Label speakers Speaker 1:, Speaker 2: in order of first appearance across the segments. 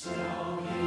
Speaker 1: Og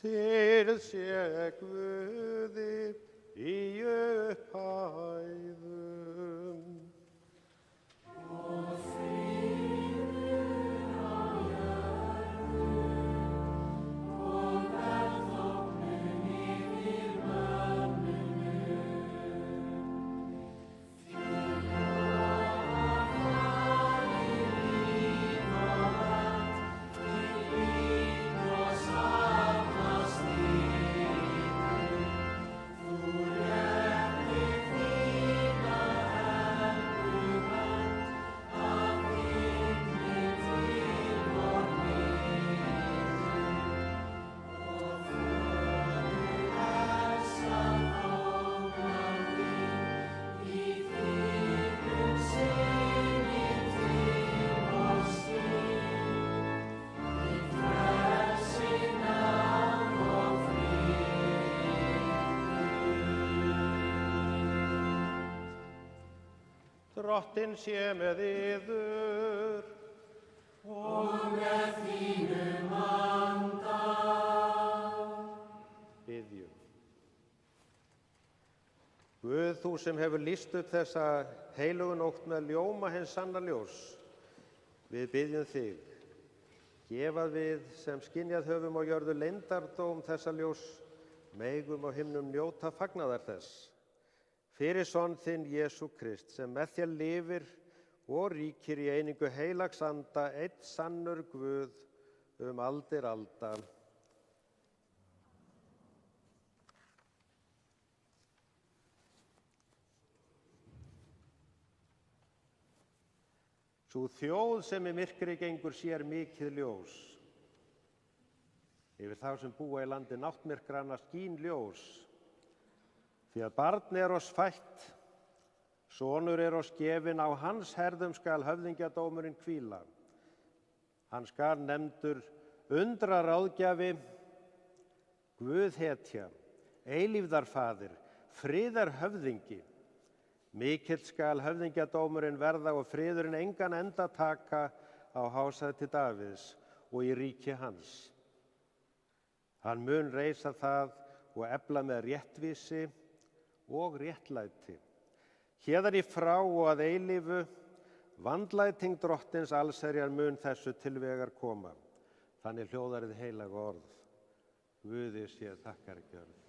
Speaker 1: Til sé Guði í upphæðum.
Speaker 2: Og friður á jörðu og velþóknun yfir mönnunum. Því lofa faðir líf og land, til líf og sannast ykkur. Þú réttir þína helgu hönd af himni til vor niður. Og föður elsa fógnar þín í þínum syni til vor stund. Í frelsi, náð og
Speaker 1: Drottinn sé með yður.
Speaker 2: og með þínum anda.
Speaker 1: Biðjum. Guð, þú sem hefur lýst upp þessa heilugu nótt með ljóma hins sanna ljós, við biðjum þig, gefað við sem skynjað höfum á jörðu leyndardóm þessa ljós, megum á himnum njóta fagnaðar þess. Fyrir son þinn Jesú Krist, sem með þér lifir og ríkir í einingu heilags anda, einn sannur Guð, aldir alda. Sú þjóð sem í myrkri gengur sér mikið ljós. Yfir þá sem búa í landi náttmyrkranna skín ljós. Því að barn er oss fætt, sonur er oss gefinn, á hans herðum skal höfðingjadómurinn hvíla. Hann skal nefndur undraráðgjafi, Guðhetja, eilífðarfaðir, friðarhöfðingi. Mikill skal höfðingjadómurinn verða og friðurinn engan enda taka á hásæti Davíðs og í ríki hans. Hann mun reisa það og efla með réttvísi og réttlæti. Héðan í frá og að eilífu, vandlæting drottins allsherjar mun þessu til vegar koma. Þannig hljóðar hið heilaga orð. Guði sé þakkargjörð.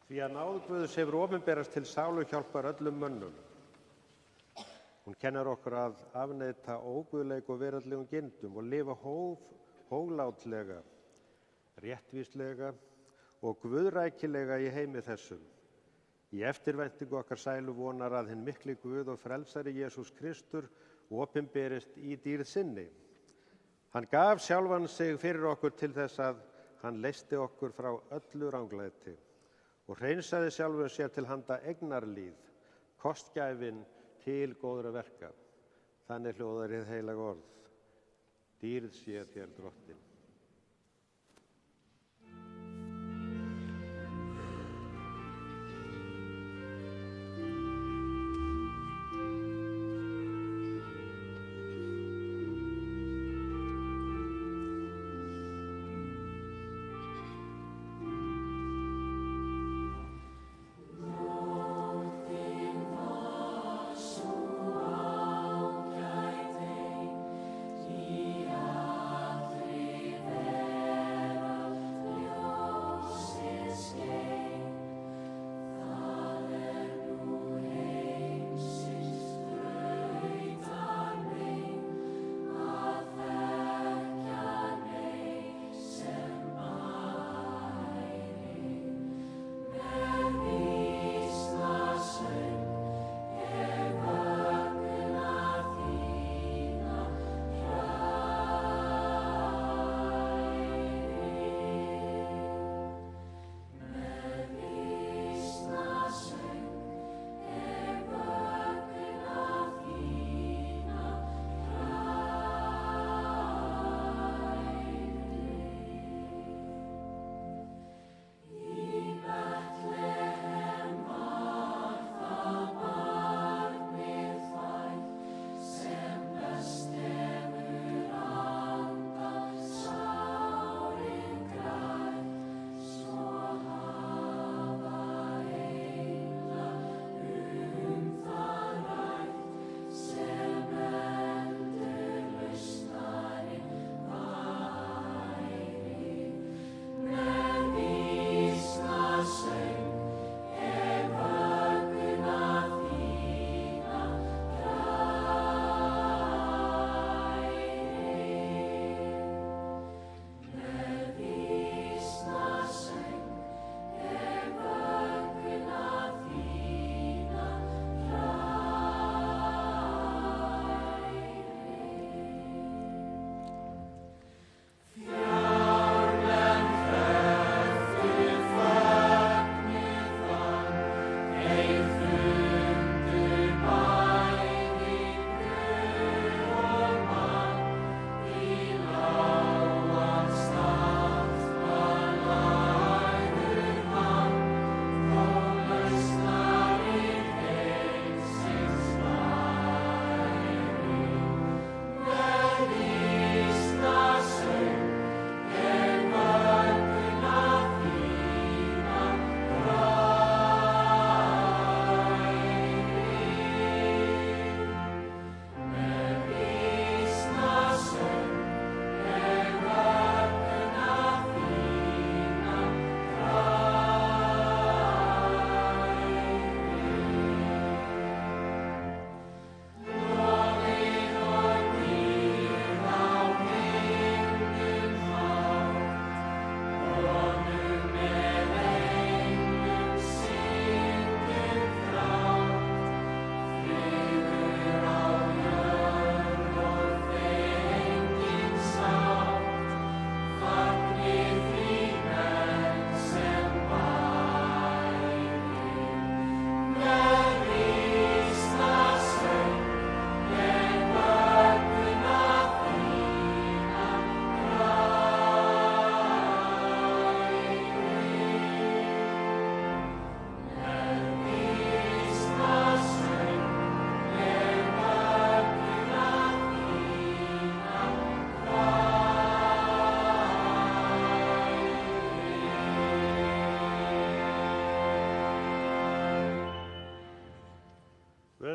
Speaker 1: Því að náð Guðs hefur opinberast til sáluhjálpar öllum mönnum. Hún kennir okkur að afneita óguðleik og veraldlegum gindum og lifa hóglátlega, réttvíslega og guðrækilega í heimi þessum. Í eftirvæntingu okkar sælu vonar að hinn mikli Guð og frelsari Jesús Kristur opinberist í dýrð sinni. Hann gaf sjálfan sig fyrir okkur til þess að hann leysti okkur frá öllu ranglæti og hreinsaði sjálfum sér til handa eignarlíð, kostgæfin til góðra verka. Þannig hljóðar hið heilaga orð. Dýrð sé þér Drottinn.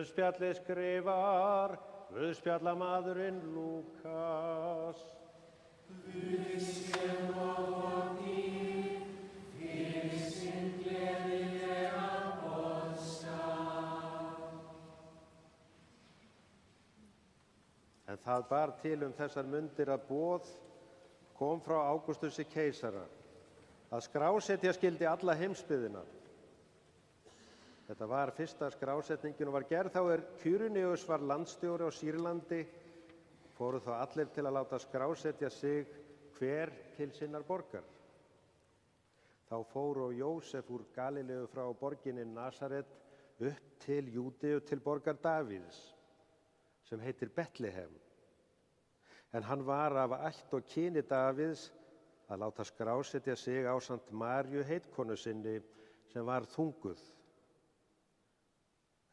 Speaker 1: Guðspjallið skrifar Guðspjallamaðurinn Lúkas.
Speaker 2: Guð sé lof og dýrð, fyrir sinn gleði
Speaker 1: Það bar til þessar mundir að boð kom frá Ágústusi keisara að skrásetja skyldi alla heimsbyggðina. Þetta var fyrsta skrásetningin og var gerð þá Kýrineus var landstjóri á Sýrlandi, fóru þá allir til að láta skrásetja sig hver til sinnar borgar. Þá fóru Jósef úr Galileu frá borginni Nasaret upp til Júdeu til borgar Davíðs, sem heitir Betlehem. En hann var af ætt og kyni Davíðs að láta skrásetja sig ásamt Maríu heitkonu sinni sem var þunguð.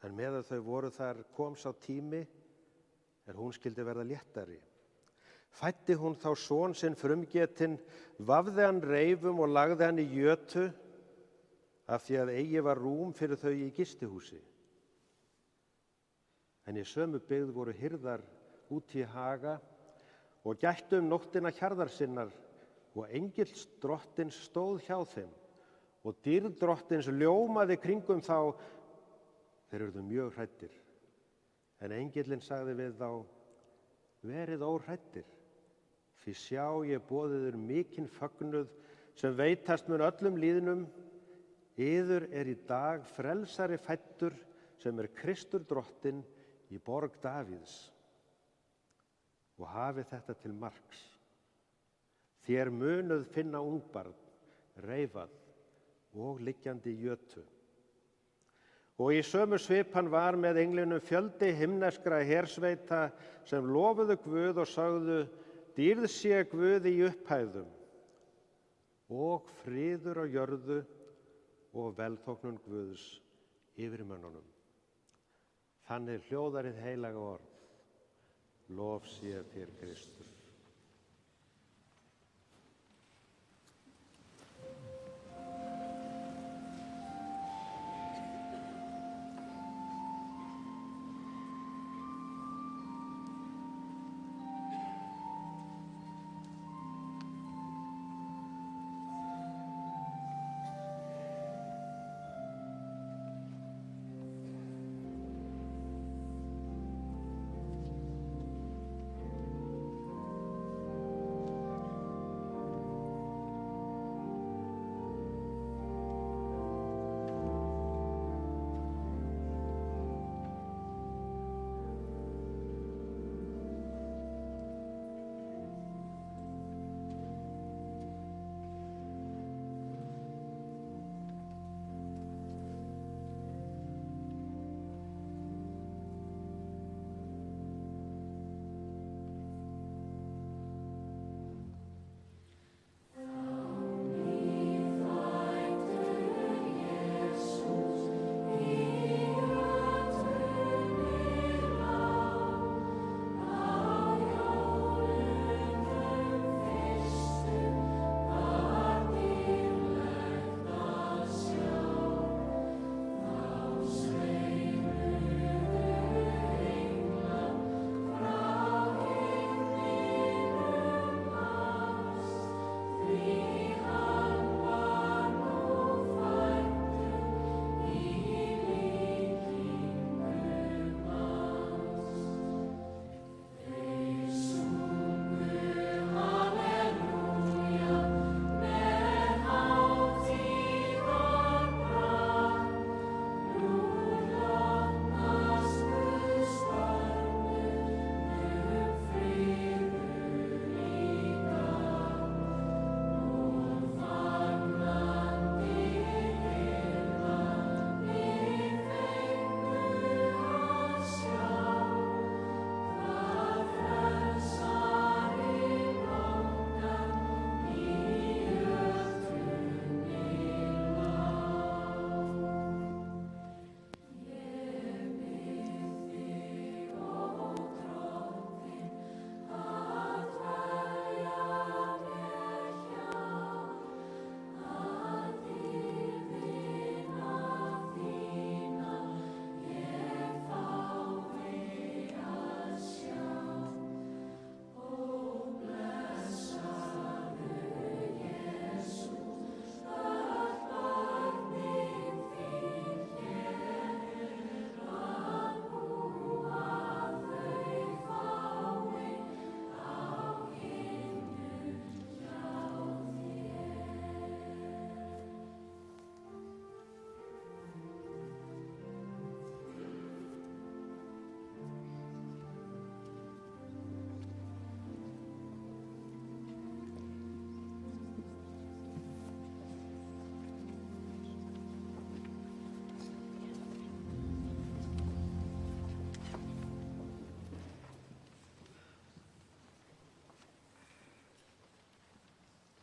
Speaker 1: En meðan þau voru þar kom sá tími hún skyldi verða léttari. Fæddi hún þá son sinn frumgetinn, vafði hann reifum og lagði hann í jötu af því að eigi var rúm fyrir þau í gistihúsi. En í sömu byggð voru hirðar úti í haga og gættu nóttina hjarðar sinnar og engill drottins stóð hjá þeim og dýrð drottins ljómaði kringum þá. Þeir urðu mjög hræddir. En engillinn sagði við þá, verið óhræddir, því sjá ég boði yður mikinn fögnuð sem veitast mun öllum lýðnum. Yður í dag frelsari fæddur sem Kristur drottinn í borg Davíðs. Og hafið þetta til marks. Þér munuð finna ungbarn, reifað og liggjandi í jötu. Og í sömu svipan var með englinum fjöldi himneskra hersveita sem lofuðu Guð og sögðu, dýrð sé Guði í upphæðum og friður á jörðu og velþóknun Guðs yfir mönnunum. Þannig hljóðar hið heilaga orð. Lof sé þér Kristur.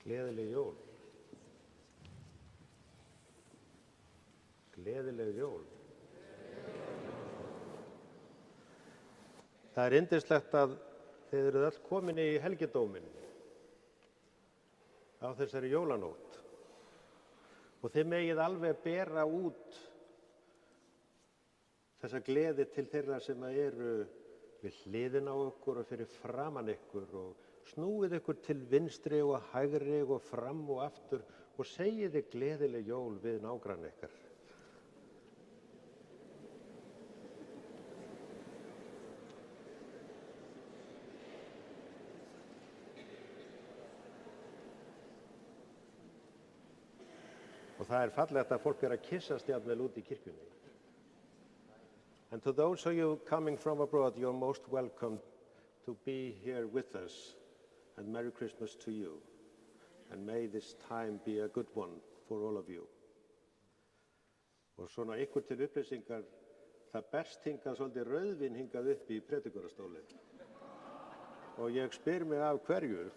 Speaker 1: Gleðileg jól. Gleðileg jól. Það yndislegt að þið eruð öll komin í helgidóminn á þessari jólanótt og þið megið alveg bera út þessa gleði til þeirra sem eru við hliðina á ykkur og fyrir framan ykkur og snúið ykkur til vinstri og hægri og fram og aftur og segið þið gleðileg jól við nágranna ykkar. Og það fallegt að fólk að kyssast jafnvel út í kirkjunni. And to those of you coming from abroad, you're most welcome to be here with us. And Merry Christmas to you. And may this time be a good one for all of you. Og svona ykkur til upplýsingar, það berst hingað svolítið rauðvín hingað upp í predikarastólinn. Og ég spyr mig af hverju.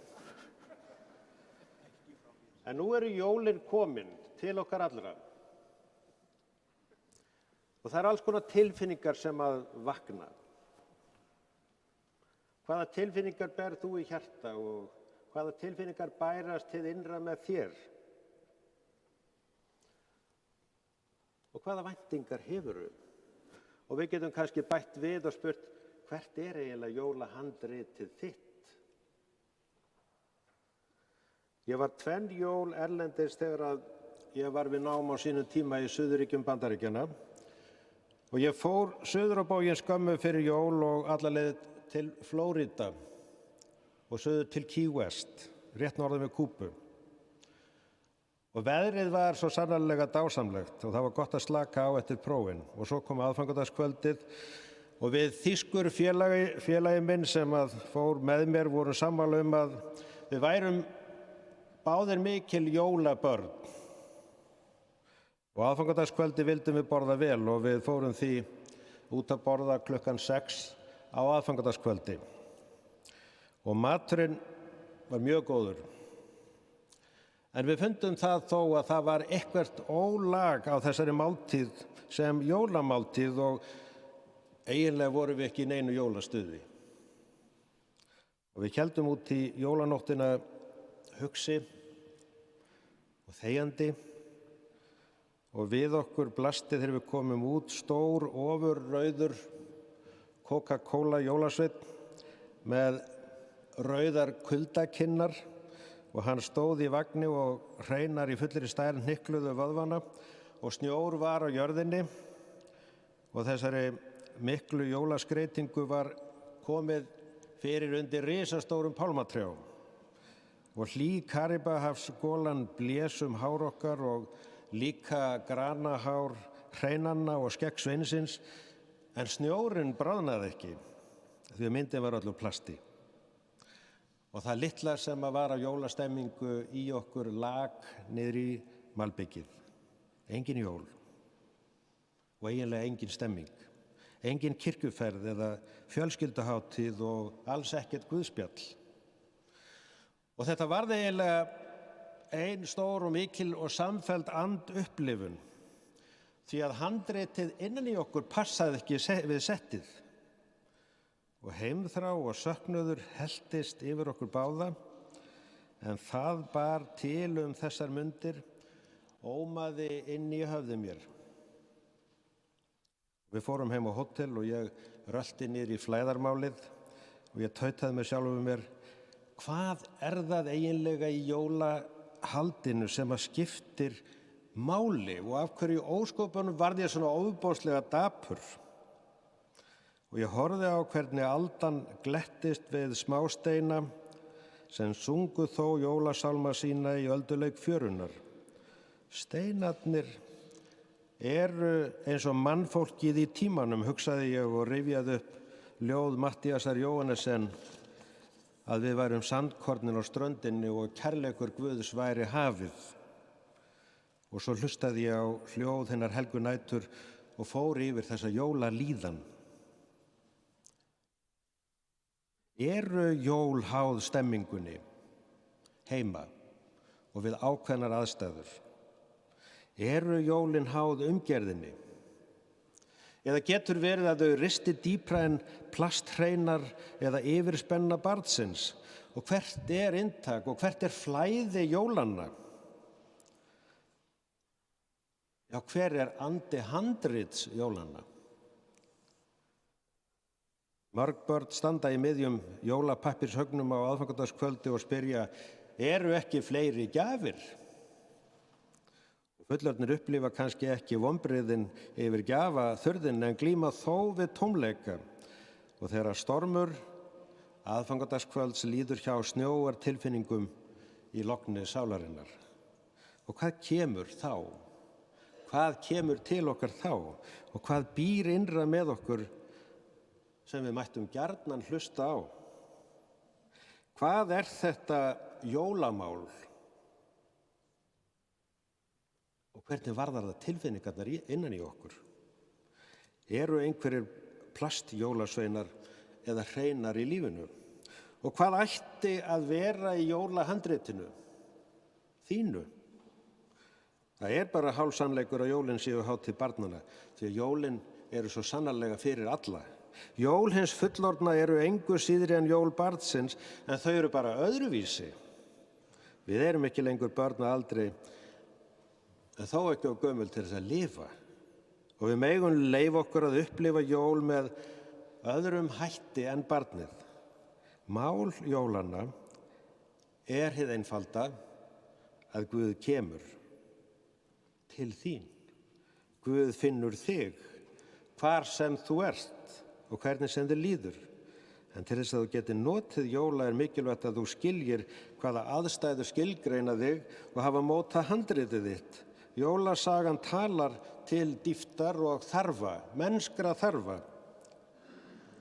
Speaker 1: En nú eru jólin komin til okkar allra. Og það alls konar tilfinningar sem að vakna. Hvaða tilfinningar ber þú í hjarta og hvaða tilfinningar bærast til innra með þér? Og hvaða væntingar hefurðu? Og við getum kannski bætt við og spurt, hvert eiginlega jólahandritið þitt? Ég var 2 jól erlendis þegar að ég var við nám á sínum tíma í Suðurríkjum Bandaríkjanna og ég fór suður á bóginn skömmu fyrir jól og alla leið til Flórída og suður til Key West, rétt norðan við Kúbu. Og veðrið var svo sannarlega dásamlegt og það var gott að slaka á eftir prófin. Og svo kom aðfangadagskvöldið og við þýskur félagi minn sem að fór með mér vorum sammála að við værum báðir mikil jólabörn. Og aðfangadagskvöldi vildum við borða vel og við fórum því út að borða klukkan 6 á aðfangadagskvöldi. Og maturinn var mjög góður. En við fundum það þó að það var eitthvert ólag á þessari máltíð sem jólamáltíð og eiginlega vorum við ekki í neinu jólastuði. Og við héldum út í jólanóttina hugsi og þegjandi og við okkur blasti þegar við komum út stór ofurrauður Coca-Cola jólasveinn með rauðar kuldakinnar og hann stóð í vagni og hreinar í fullri stærð hnykluðu vöðvana og snjór var á jörðinni og þessari miklu jólaskreitingu var komið fyrir undir risastórum pálmatrjám og hlý Karibahafsgolan blés hár okkar og líka granahár hreinanna og skegg sveinsins, en snjórinn bráðnaði ekki, því að myndin var öll úr plasti. Og það litla sem að var á jólastemmingu í okkur lag niður í malbyggið. Engin jól og eiginlega engin stemming. Engin kirkjuferð eða fjölskylduhátíð og alls ekkert guðspjall. Og þetta varð eiginlega ein stór og mikil og samfelld andupplifun því að handritið innan í okkur passaði ekki við settið og heimþrá og söknuður helltist yfir okkur báða en það bar til þessar mundir ómaði inn í höfði mér. Við fórum heim á hótel og ég rölti niður í flæðarmálið og ég tautaði með sjálfum mér hvað það eiginlega í jólahaldinu sem að skiptir máli og af hverju ósköpunum varð ég svona ofboðslega dapur. Og ég horfði á hvernig aldan glettist við smásteina sem sungu þó jólasálma sína í ölduleik fjörunnar. Steinarnir eru eins og mannfólkið í tímanum, hugsaði ég og rifjaði upp ljóð Matthíasar Jóhannesen að við værum sandkornin á ströndinni og kærleikur Guðs væri hafið. Og svo hlustaði ég á hljóð hinnar helgu nætur og fór yfir þessa jólalíðan. Eru jól háð stemmingunni heima og við ákveðnar aðstæður? Eru jólin háð umgerðinni? Eða getur verið að þau risti dýpra en plasthreinar eða yfirspenna barnsins? Og hvert er inntak og hvert er flæði jólanna? Já, hver er andi handrits jólanna? Mörg börn standa í miðjum jólapappírshögnum á aðfangadagskvöldi og spyrja, eru ekki fleiri gjafir? Fullorðnir upplifa kannski ekki vonbrigðin yfir gjafaþurrðin en glíma þó við tómleika. Og þegar stormur aðfangadagskvölds líður hjá snjóar tilfinningum í logni sálarinnar. Og hvað kemur þá? Hvað kemur til okkar þá? Og hvað býr innra með okkur sem við mættum gjarnan hlusta á? Hvað er þetta jólamál? Og hvernig varðar það tilfinningarnar innan í okkur? Eru einhverjir plastjólasveinar eða hreinar í lífinu? Og hvað ætti að vera í jólahandritinu? Þínu? Það er bara hálfsannleikur að jólin séu hátíð barnanna, því að jólin eru svo sannarlega fyrir alla. Jól hins fullorðna eru engu síðri en jól barnsins, en þau eru bara öðruvísi. Við erum ekki lengur börn að aldri, en þó ekki á gömul til þess að lifa. Og við megum leyfa okkur að upplifa jól með öðrum hætti en barnið. Mál jólanna er hið einfalda að Guð kemur til þín. Guð finnur þig hvar sem þú ert og hvernig sem þér líður. En til þess að þú getur notið jóla er mikilvægt að þú skiljir hvaða aðstæður skilgreina þig og hafa mótað handritið þitt. Jólasagan talar til dýptar og þarfa, mennskra þarfa.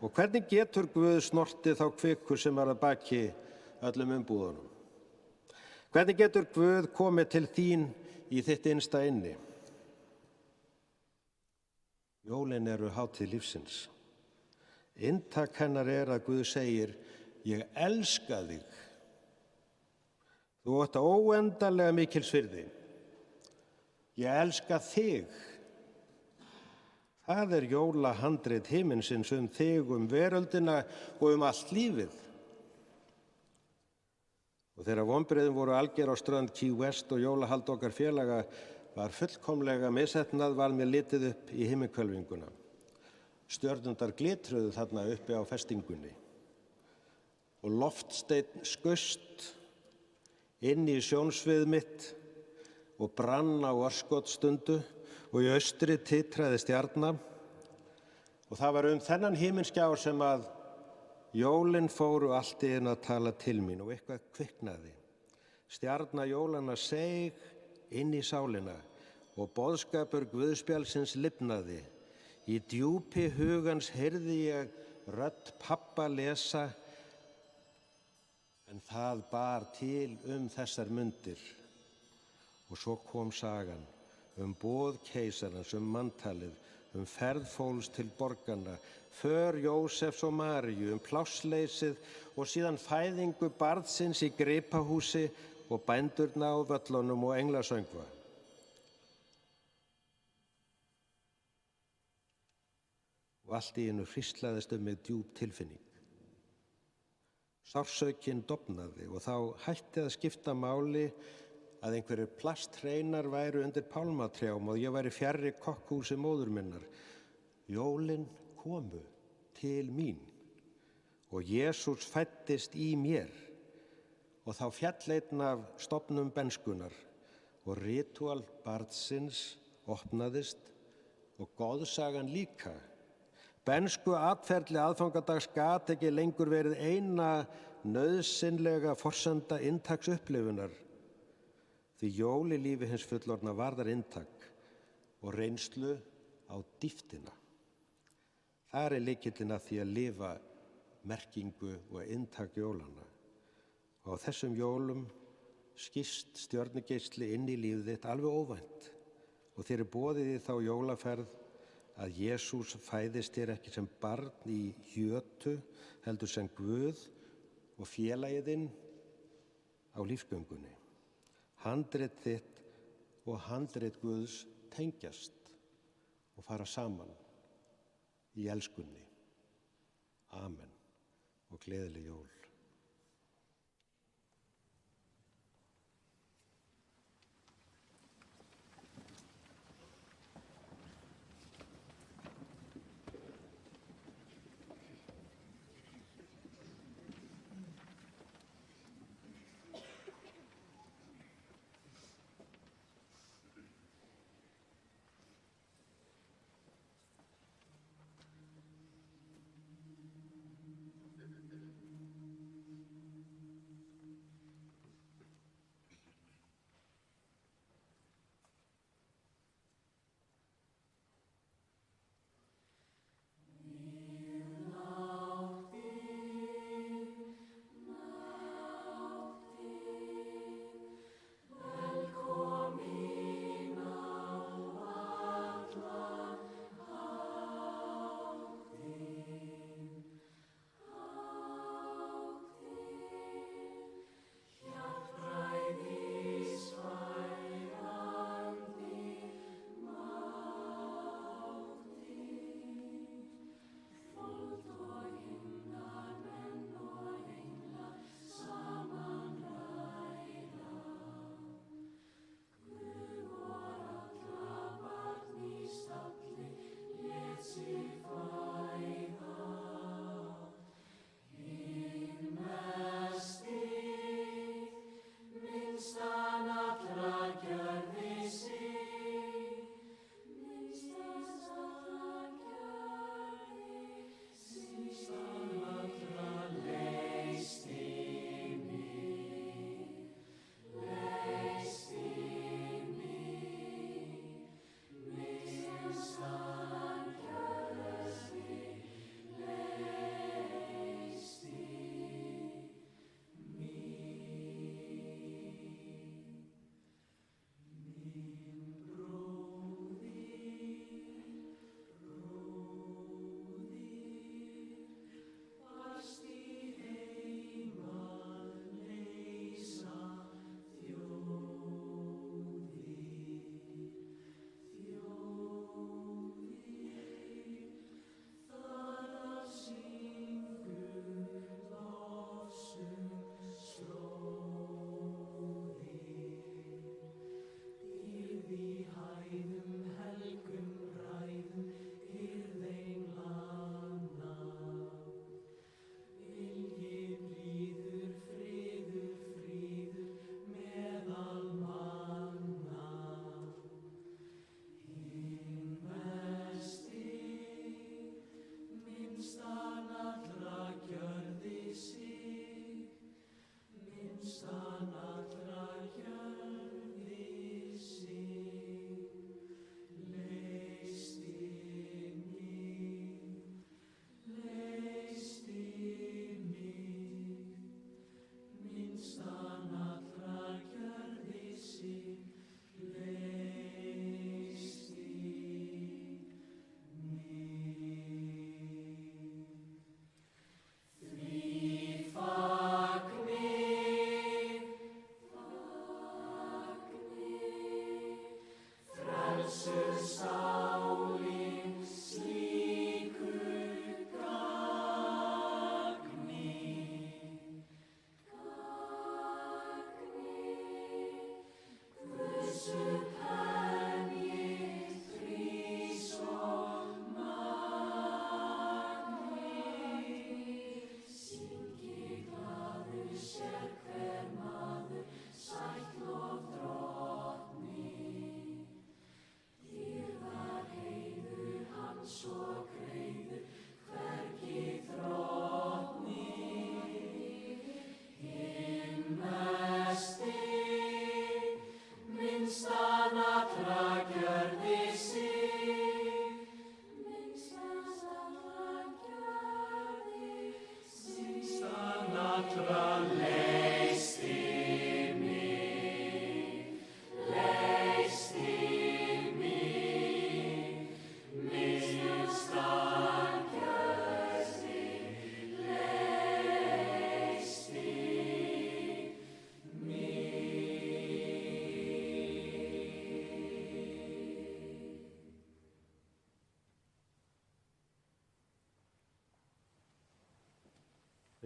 Speaker 1: Og hvernig getur Guð snortið þá kviku sem er að baki öllum umbúðunum? Hvernig getur Guð komið til þín í þitt innsta inni? Jólin eru hátíð lífsins. Inntak hennar er að Guð segir, ég elska þig. Þú ert óendanlega mikils virði. Ég elska þig. Það er jólahandrit himinsins þig, veröldina og allt lífið. Og þegar vonbrigðin voru alger á strönd Key West og jólahald okkar félaga var fullkomlega misheppnað var mér litið upp í himinkvelfinguna. Stjörnundar glitruðu þarna uppi á festingunni og loftsteinn skaust inn í sjónsvið mitt og brann á örskotsstundu og í austri titraði stjarna og það var þennan himinskjár sem að jólin fóru allt í einu að tala til mín og eitthvað kviknaði. Stjarna jólanna seig inn í sálina og boðskapur Guðspjallsins lifnaði. Í djúpi hugans heyrði ég rödd pabba lesa, en það bar til þessar mundir. Og svo kom sagan boð keisarans, manntalið, ferð fólks til borganna, för Jósefs og Maríu, plássleysið og síðan fæðingu barnsins í gripahúsi og bændurna á völlunum og englasöngva. Og allt í einu hríslaðist mig djúp tilfinning. Sársaukin dofnaði og þá hætti að skipta máli að einhverjir plasthreinar væru undir pálmatrjám og ég væri fjarri kokkhúsi móður minnar. Jólin komu til mín og Jesús fæddist í mér og þá fjall einn af stofnum benskunnar og ritúal barnsins opnaðist og goðsagan líka. Bensku atferli aðfangadags gat ekki lengur verið eina nauðsynlega forsenda inntaksupplifunar. Því jól í lífi hins fullorðna varðar inntak og reynslu á dýptina. Þar er lykillinn að því að lifa merkingu og inntak jólanna. Og á þessum jólum skýst stjörnugeisli inn í lífið þitt alveg óvænt og þér er boðið í þá jólaferð að Jesús fæðist þér ekki sem barn í jötu, heldur sem Guð og félagiðinn á lífsgöngunni. handrit þitt og handrit Guðs tengjast og fara saman í elskunni. Amen og gleðileg jól.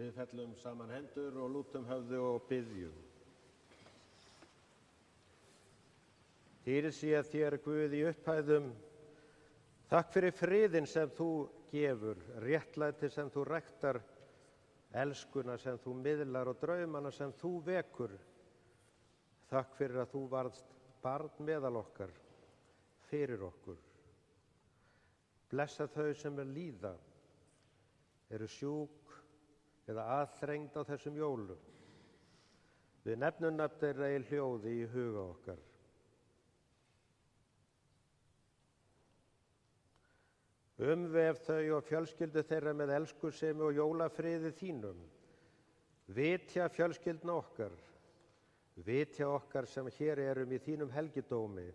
Speaker 1: Við fellum saman hendur og lútum höfði og biðjum. Dýrð sé þér, Guð í upphæðum, takk fyrir friðinn sem þú gefur, réttlæti sem þú ræktar, elskuna sem þú miðlar og draumana sem þú vekur. Takk fyrir að þú varðst barn meðal okkar, fyrir okkur. Blessa þau sem líða, eru sjúk eða aðþrengd á þessum jólum. Við nefnum nafn þeirra í hljóði í huga okkar. Umvef þau og fjölskyldu þeirra með elskusemi og jólafriði þínum. Vitja fjölskyldna okkar, vitja okkar sem hér erum í þínum helgidómi,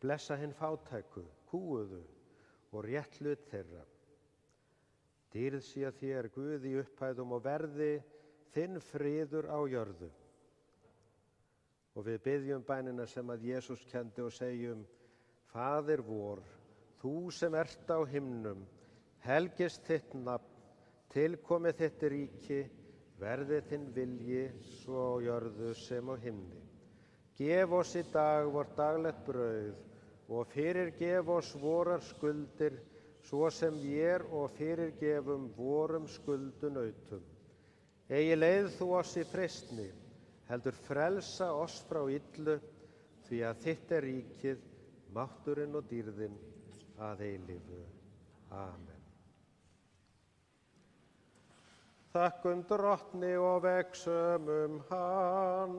Speaker 1: blessa hinn fátæku, kúuðu og rétt hlut þeirra. Dýrð sé þér, Guð í upphæðum, og verði þinn friður á jörðu. Og við biðjum bænina sem að Jesús kenndi og segjum: Faðir vor, þú sem ert á himnum, helgist þitt nafn, tilkomi þitt ríki, verði þinn vilji, svo á jörðu sem á himni. Gef oss í dag vort daglegt brauð, og fyrirgef oss vorar skuldir, svo sem vér og fyrirgefum vorum skuldunautum. Eigi leið þú oss í freistni, heldur frelsa oss frá illu, því að þitt er ríkið, mátturinn og dýrðin, að eilífu. Amen. Þakkum Drottni og vegsömum hann.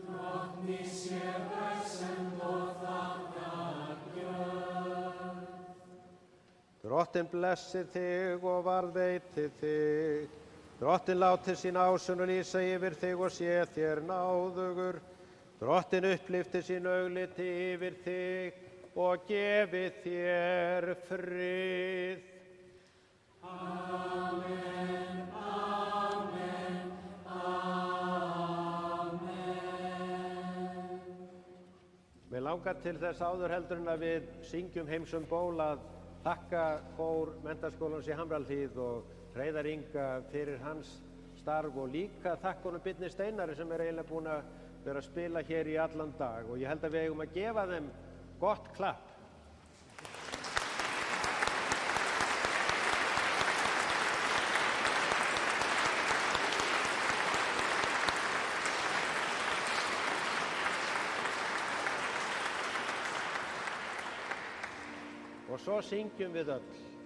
Speaker 2: Drottni sé vegsemd og þakkargjörð.
Speaker 1: Drottin blessi þig og varðveiti þig. Drottin láti sín ásjón og lýsa yfir þig og sé þér náðugur. Drottin upplifti sín augliti yfir þig og gefi þér frið.
Speaker 2: Amen, amen, amen.
Speaker 1: Mér langar til þess áður heldur en að við syngjum heimsum ból að þakka kór Menntaskólans í Hamrahlíð og Hreiðar Inga fyrir hans starf og líka þakka honum Birni Steinari sem er eiginlega búin að vera að spila hér í allan dag og ég held að við eigum að gefa þeim gott klapp. Og svo syngjum við öll.